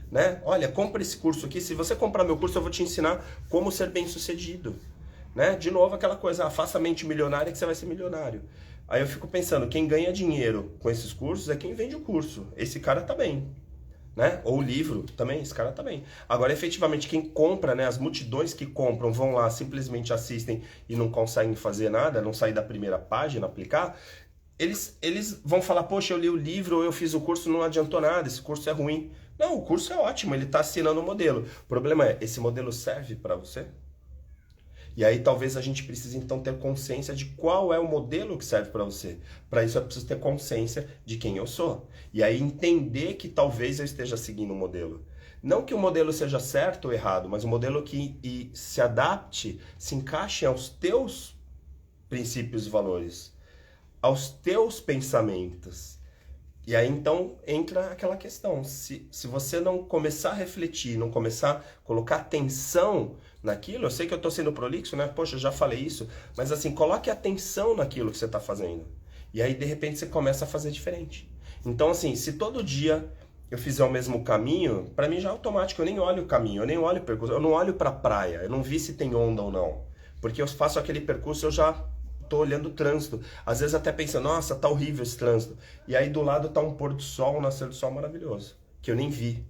Speaker 1: né? Olha, compra esse curso aqui, se você comprar meu curso eu vou te ensinar como ser bem sucedido, né? De novo aquela coisa, faça a mente milionária que você vai ser milionário. Aí eu fico pensando, quem ganha dinheiro com esses cursos é quem vende o curso. Esse cara tá bem, né? Ou o livro também, esse cara tá bem. Agora, efetivamente, quem compra, né? As multidões que compram vão lá, simplesmente assistem e não conseguem fazer nada, não sair da primeira página, aplicar, eles vão falar, poxa, eu li o livro ou eu fiz o curso, não adiantou nada, esse curso é ruim. Não, o curso é ótimo, ele tá assinando o modelo. O problema é, esse modelo serve para você? E aí talvez a gente precise então ter consciência de qual é o modelo que serve para você. Para isso eu preciso ter consciência de quem eu sou. E aí entender que talvez eu esteja seguindo um modelo. Não que o modelo seja certo ou errado, mas um modelo que se adapte, se encaixe aos teus princípios e valores, aos teus pensamentos. E aí então entra aquela questão, se você não começar a refletir, não começar a colocar atenção naquilo, eu sei que eu estou sendo prolixo, né? Poxa, eu já falei isso, mas assim, coloque atenção naquilo que você está fazendo. E aí, de repente, você começa a fazer diferente. Então, assim, se todo dia eu fizer o mesmo caminho, pra mim já é automático, eu nem olho o caminho, eu nem olho o percurso, eu não olho pra praia, eu não vi se tem onda ou não. Porque eu faço aquele percurso, eu já tô olhando o trânsito. Às vezes até pensando, nossa, tá horrível esse trânsito. E aí do lado tá um pôr do sol, um nascer do sol maravilhoso, que eu nem vi.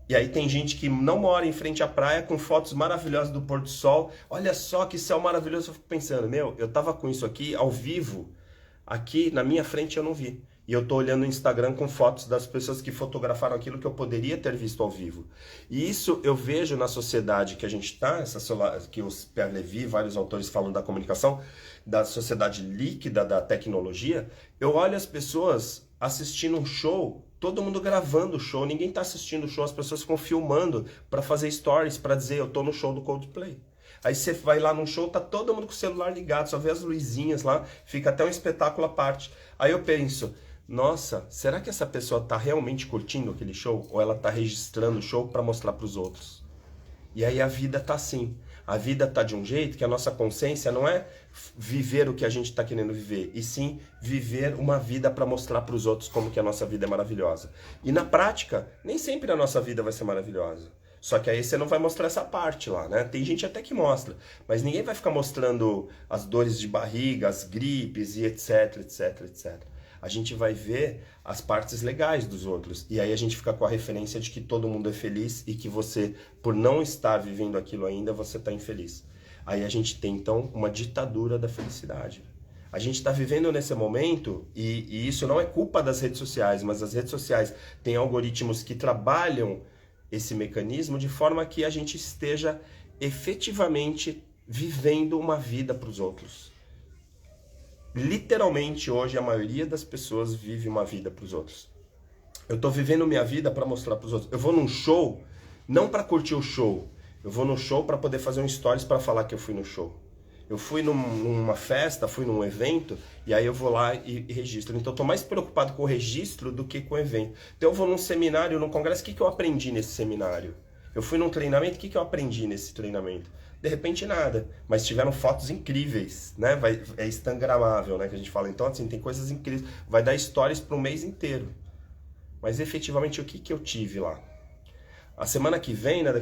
Speaker 1: E aí tem gente que não mora em frente à praia com fotos maravilhosas do pôr do sol. Olha só que céu maravilhoso. Eu fico pensando, meu, eu tava com isso aqui ao vivo, aqui na minha frente eu não vi. E eu tô olhando o Instagram com fotos das pessoas que fotografaram aquilo que eu poderia ter visto ao vivo. E isso eu vejo na sociedade que a gente tá, que os Pierre Levy, vários autores falam da comunicação, da sociedade líquida da tecnologia. Eu olho as pessoas assistindo um show, todo mundo gravando o show, ninguém tá assistindo o show, as pessoas ficam filmando para fazer stories, para dizer eu tô no show do Coldplay. Aí você vai lá num show, tá todo mundo com o celular ligado, só vê as luzinhas lá, fica até um espetáculo à parte. Aí eu penso, nossa, será que essa pessoa tá realmente curtindo aquele show? Ou ela tá registrando o show para mostrar para os outros? E aí a vida tá assim. A vida tá de um jeito que a nossa consciência não é viver o que a gente está querendo viver, e sim viver uma vida para mostrar para os outros como que a nossa vida é maravilhosa. E na prática, nem sempre a nossa vida vai ser maravilhosa. Só que aí você não vai mostrar essa parte lá, né? Tem gente até que mostra, mas ninguém vai ficar mostrando as dores de barriga, as gripes e etc, etc, etc. A gente vai ver as partes legais dos outros. E aí a gente fica com a referência de que todo mundo é feliz e que você, por não estar vivendo aquilo ainda, você está infeliz. Aí a gente tem, então, uma ditadura da felicidade. A gente está vivendo nesse momento, e isso não é culpa das redes sociais, mas as redes sociais têm algoritmos que trabalham esse mecanismo de forma que a gente esteja efetivamente vivendo uma vida para os outros. Literalmente, hoje, a maioria das pessoas vive uma vida para os outros. Eu estou vivendo minha vida para mostrar para os outros. Eu vou num show, não para curtir o show. Eu vou no show para poder fazer um stories para falar que eu fui no show. Eu fui numa festa, fui num evento, e aí eu vou lá e registro. Então eu estou mais preocupado com o registro do que com o evento. Então eu vou num seminário, num congresso, o que eu aprendi nesse seminário? Eu fui num treinamento, o que eu aprendi nesse treinamento? De repente nada, mas tiveram fotos incríveis, né? É instagramável, né? Que a gente fala. Então, assim, tem coisas incríveis. Vai dar stories para um mês inteiro. Mas efetivamente o que eu tive lá? A semana que vem, né?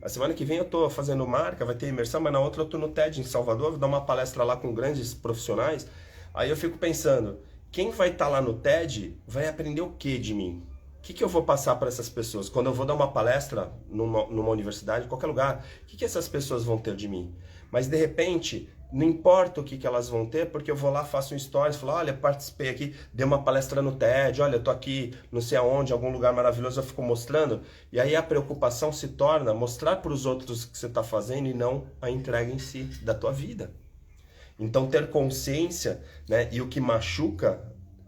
Speaker 1: A semana que vem eu tô fazendo marca, vai ter imersão, mas na outra eu tô no TED em Salvador, vou dar uma palestra lá com grandes profissionais. Aí eu fico pensando, quem vai estar lá no TED vai aprender o que de mim? O que eu vou passar para essas pessoas? Quando eu vou dar uma palestra numa universidade, em qualquer lugar, o que essas pessoas vão ter de mim? Mas de repente, não importa o que elas vão ter, porque eu vou lá, faço um stories, falo, olha, participei aqui, dei uma palestra no TED, olha, eu tô aqui, não sei aonde, em algum lugar maravilhoso, eu fico mostrando. E aí a preocupação se torna mostrar para os outros o que você está fazendo e não a entrega em si da tua vida. Então ter consciência, né? E o que machuca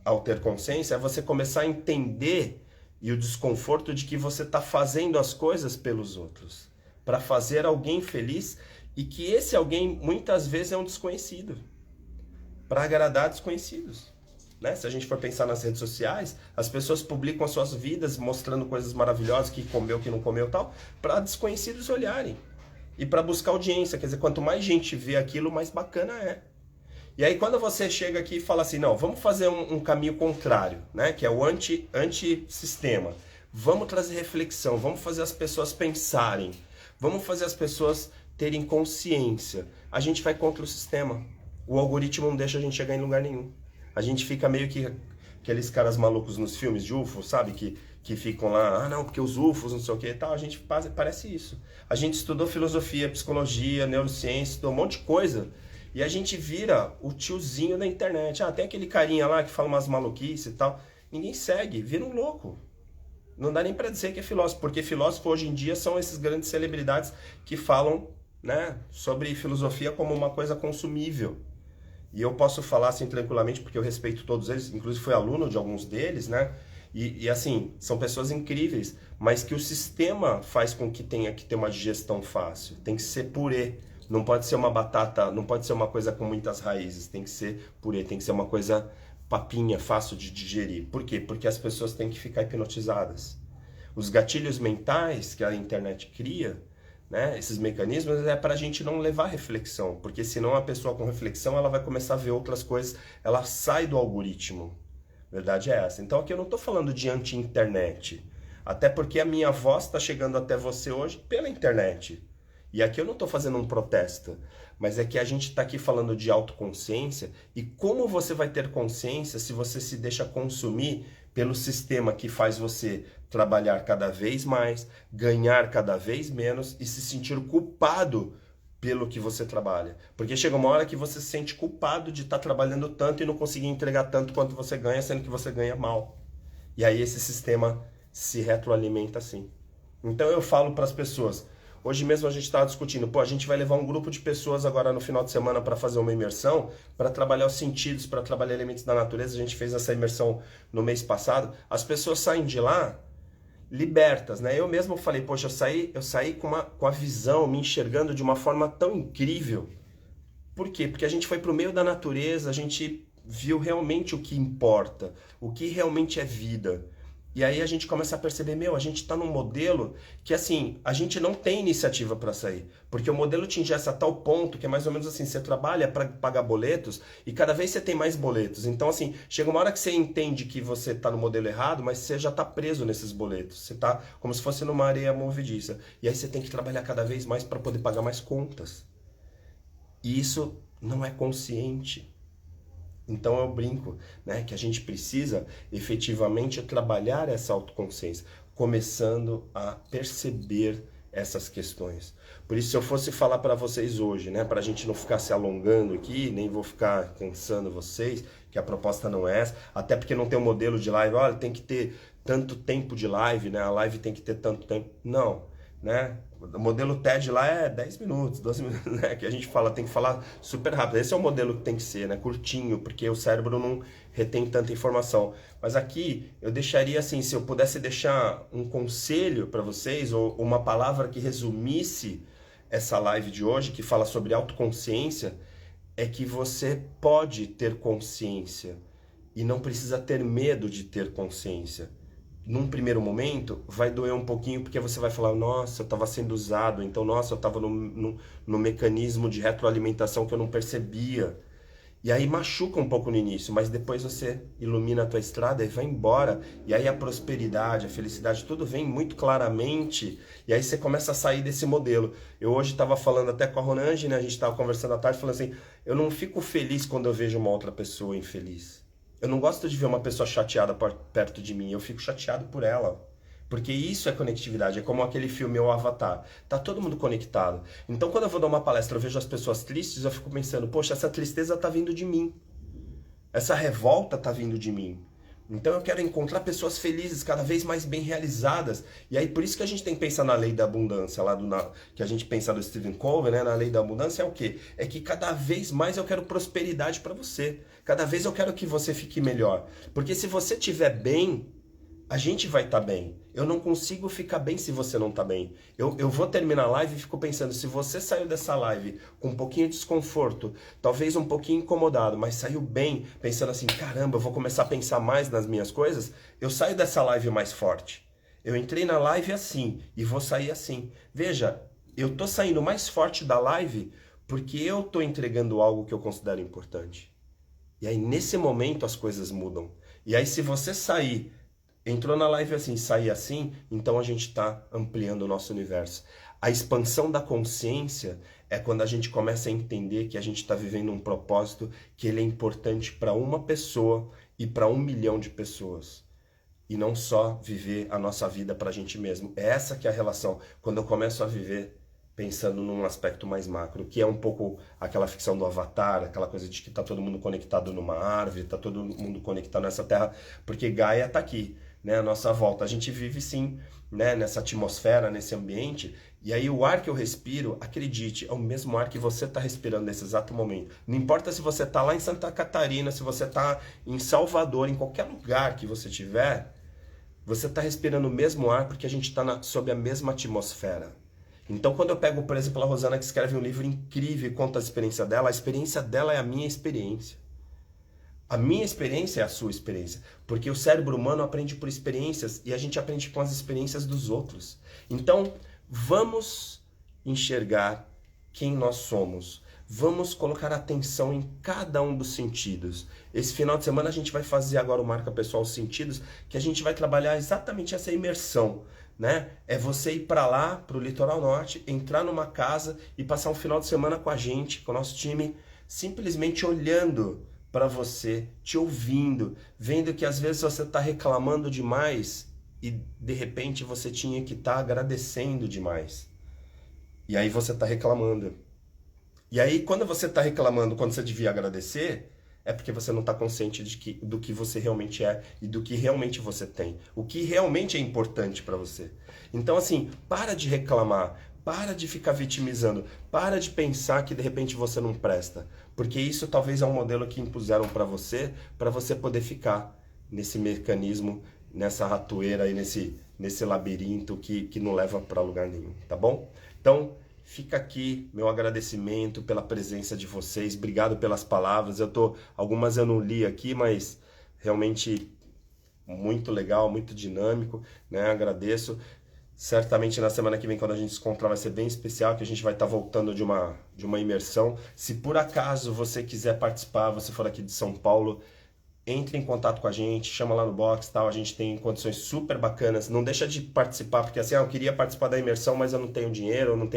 Speaker 1: ao ter consciência é você começar a entender e o desconforto de que você está fazendo as coisas pelos outros, para fazer alguém feliz, e que esse alguém muitas vezes é um desconhecido, para agradar desconhecidos. Né? Se a gente for pensar nas redes sociais, as pessoas publicam as suas vidas mostrando coisas maravilhosas, que comeu, que não comeu e tal, para desconhecidos olharem e para buscar audiência. Quer dizer, quanto mais gente vê aquilo, mais bacana é. E aí quando você chega aqui e fala assim, não, vamos fazer um caminho contrário, né? Que é o anti-sistema. Vamos trazer reflexão, vamos fazer as pessoas pensarem, vamos fazer as pessoas terem consciência. A gente vai contra o sistema. O algoritmo não deixa a gente chegar em lugar nenhum. A gente fica meio que aqueles caras malucos nos filmes de UFO, sabe? Que ficam lá, não, porque os UFOs, não sei o que e tal. A gente parece isso. A gente estudou filosofia, psicologia, neurociência, estudou um monte de coisa. E a gente vira o tiozinho da internet. Tem aquele carinha lá que fala umas maluquices e tal. Ninguém segue, vira um louco. Não dá nem pra dizer que é filósofo, porque filósofos hoje em dia são esses grandes celebridades que falam, né, sobre filosofia como uma coisa consumível. E eu posso falar assim tranquilamente, porque eu respeito todos eles, inclusive fui aluno de alguns deles, né? E assim, são pessoas incríveis, mas que o sistema faz com que tenha que ter uma digestão fácil. Tem que ser purê. Não pode ser uma batata, não pode ser uma coisa com muitas raízes, tem que ser purê, tem que ser uma coisa papinha, fácil de digerir. Por quê? Porque as pessoas têm que ficar hipnotizadas. Os gatilhos mentais que a internet cria, né? Esses mecanismos é para a gente não levar reflexão, porque senão a pessoa com reflexão ela vai começar a ver outras coisas, ela sai do algoritmo. A verdade é essa. Então aqui eu não estou falando de anti-internet, até porque a minha voz está chegando até você hoje pela internet. E aqui eu não estou fazendo um protesto, mas é que a gente está aqui falando de autoconsciência e como você vai ter consciência se você se deixa consumir pelo sistema que faz você trabalhar cada vez mais, ganhar cada vez menos e se sentir culpado pelo que você trabalha. Porque chega uma hora que você se sente culpado de estar trabalhando tanto e não conseguir entregar tanto quanto você ganha, sendo que você ganha mal. E aí esse sistema se retroalimenta assim. Então eu falo para as pessoas, hoje mesmo a gente estava discutindo, a gente vai levar um grupo de pessoas agora no final de semana para fazer uma imersão, para trabalhar os sentidos, para trabalhar elementos da natureza. A gente fez essa imersão no mês passado. As pessoas saem de lá libertas, né? Eu mesmo falei, poxa, eu saí com a visão, me enxergando de uma forma tão incrível. Por quê? Porque a gente foi para o meio da natureza, a gente viu realmente o que importa, o que realmente é vida. E aí a gente começa a perceber, a gente está num modelo que, assim, a gente não tem iniciativa para sair. Porque o modelo te ingessa a tal ponto que é mais ou menos assim, você trabalha para pagar boletos e cada vez você tem mais boletos. Então, assim, chega uma hora que você entende que você está no modelo errado, mas você já está preso nesses boletos. Você está como se fosse numa areia movediça. E aí você tem que trabalhar cada vez mais para poder pagar mais contas. E isso não é consciente. Então eu brinco, né, que a gente precisa efetivamente trabalhar essa autoconsciência, começando a perceber essas questões. Por isso, se eu fosse falar para vocês hoje, né, para a gente não ficar se alongando aqui, nem vou ficar cansando vocês, que a proposta não é essa, até porque não tem um modelo de live, olha, tem que ter tanto tempo de live, né, a live tem que ter tanto tempo. Não, né? O modelo TED lá é 10 minutos, 12 minutos, né? Que a gente fala, tem que falar super rápido. Esse é o modelo que tem que ser, né? Curtinho, porque o cérebro não retém tanta informação. Mas aqui eu deixaria assim, se eu pudesse deixar um conselho para vocês, ou uma palavra que resumisse essa live de hoje, que fala sobre autoconsciência, é que você pode ter consciência e não precisa ter medo de ter consciência. Num primeiro momento, vai doer um pouquinho, porque você vai falar, nossa, eu estava sendo usado, então, nossa, eu estava no mecanismo de retroalimentação que eu não percebia. E aí machuca um pouco no início, mas depois você ilumina a tua estrada e vai embora. E aí a prosperidade, a felicidade, tudo vem muito claramente. E aí você começa a sair desse modelo. Eu hoje estava falando até com a Ronange, né? A gente estava conversando à tarde, falando assim, eu não fico feliz quando eu vejo uma outra pessoa infeliz. Eu não gosto de ver uma pessoa chateada perto de mim, eu fico chateado por ela. Porque isso é conectividade, é como aquele filme O Avatar. Tá todo mundo conectado. Então quando eu vou dar uma palestra, eu vejo as pessoas tristes, eu fico pensando, poxa, essa tristeza tá vindo de mim. Essa revolta tá vindo de mim. Então eu quero encontrar pessoas felizes, cada vez mais bem realizadas. E aí por isso que a gente tem que pensar na lei da abundância, que a gente pensa do Stephen Covey, né? Na lei da abundância é o quê? É que cada vez mais eu quero prosperidade para você. Cada vez eu quero que você fique melhor. Porque se você estiver bem, a gente vai estar bem. Eu não consigo ficar bem se você não está bem. Eu vou terminar a live e fico pensando, se você saiu dessa live com um pouquinho de desconforto, talvez um pouquinho incomodado, mas saiu bem, pensando assim, caramba, eu vou começar a pensar mais nas minhas coisas, eu saio dessa live mais forte. Eu entrei na live assim e vou sair assim. Veja, eu tô saindo mais forte da live porque eu tô entregando algo que eu considero importante. E aí nesse momento as coisas mudam. E aí se você sair, entrou na live assim, sair assim, então a gente está ampliando o nosso universo. A expansão da consciência é quando a gente começa a entender que a gente está vivendo um propósito que ele é importante para uma pessoa e para 1 milhão de pessoas. E não só viver a nossa vida para a gente mesmo. É essa que é a relação. Quando eu começo a viver pensando num aspecto mais macro, que é um pouco aquela ficção do Avatar, aquela coisa de que está todo mundo conectado numa árvore, está todo mundo conectado nessa terra, porque Gaia está aqui, né, a nossa volta. A gente vive sim, né, nessa atmosfera, nesse ambiente, e aí o ar que eu respiro, acredite, é o mesmo ar que você está respirando nesse exato momento. Não importa se você está lá em Santa Catarina, se você está em Salvador, em qualquer lugar que você estiver, você está respirando o mesmo ar porque a gente está sob a mesma atmosfera. Então, quando eu pego, por exemplo, a Rosana, que escreve um livro incrível e conta a experiência dela é a minha experiência. A minha experiência é a sua experiência. Porque o cérebro humano aprende por experiências e a gente aprende com as experiências dos outros. Então, vamos enxergar quem nós somos. Vamos colocar atenção em cada um dos sentidos. Esse final de semana a gente vai fazer agora o Marca Pessoal Sentidos, que a gente vai trabalhar exatamente essa imersão, né? É você ir para lá, para o litoral norte, entrar numa casa e passar um final de semana com a gente, com o nosso time, simplesmente olhando para você, te ouvindo, vendo que às vezes você está reclamando demais e de repente você tinha que estar agradecendo demais. E aí você está reclamando. E aí, quando você está reclamando, quando você devia agradecer, é porque você não está consciente do que você realmente é e do que realmente você tem. O que realmente é importante para você. Então, assim, para de reclamar, para de ficar vitimizando, para de pensar que de repente você não presta. Porque isso talvez é um modelo que impuseram para você poder ficar nesse mecanismo, nessa ratoeira e nesse labirinto que não leva para lugar nenhum, tá bom? Então, fica aqui meu agradecimento pela presença de vocês, obrigado pelas palavras. Algumas eu não li aqui, mas realmente muito legal, muito dinâmico, né? Agradeço. Certamente na semana que vem, quando a gente se encontrar, vai ser bem especial, que a gente vai estar voltando de uma imersão. Se por acaso você quiser participar, você for aqui de São Paulo, entre em contato com a gente, chama lá no box, tal, a gente tem condições super bacanas, não deixa de participar, porque assim, eu queria participar da imersão, mas eu não tenho dinheiro, eu não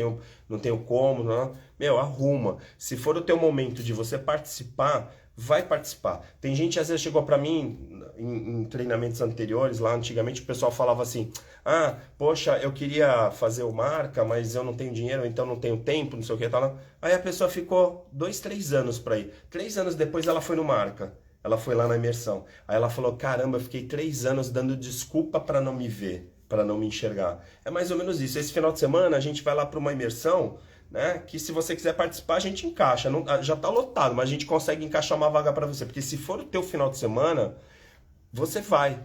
Speaker 1: tenho como, não. Meu, arruma. Se for o teu momento de você participar, vai participar. Tem gente, às vezes, chegou pra mim, em treinamentos anteriores, lá antigamente, o pessoal falava assim, poxa, eu queria fazer o marca, mas eu não tenho dinheiro, então não tenho tempo, não sei o que, tal. Aí a pessoa ficou 2, 3 anos pra ir. 3 anos depois ela foi no marca. Ela foi lá na imersão. Aí ela falou, caramba, eu fiquei 3 anos dando desculpa para não me ver, para não me enxergar. É mais ou menos isso. Esse final de semana a gente vai lá para uma imersão, né? Que se você quiser participar, a gente encaixa. Não, já está lotado, mas a gente consegue encaixar uma vaga para você. Porque se for o teu final de semana, você vai.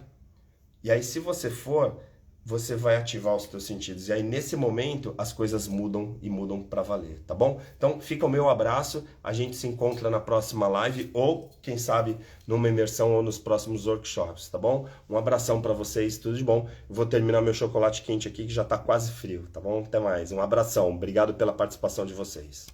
Speaker 1: E aí se você for, você vai ativar os teus sentidos. E aí nesse momento as coisas mudam e mudam para valer, tá bom? Então fica o meu abraço, a gente se encontra na próxima live ou quem sabe numa imersão ou nos próximos workshops, tá bom? Um abração para vocês, tudo de bom. Eu vou terminar meu chocolate quente aqui que já tá quase frio, tá bom? Até mais. Um abração. Obrigado pela participação de vocês.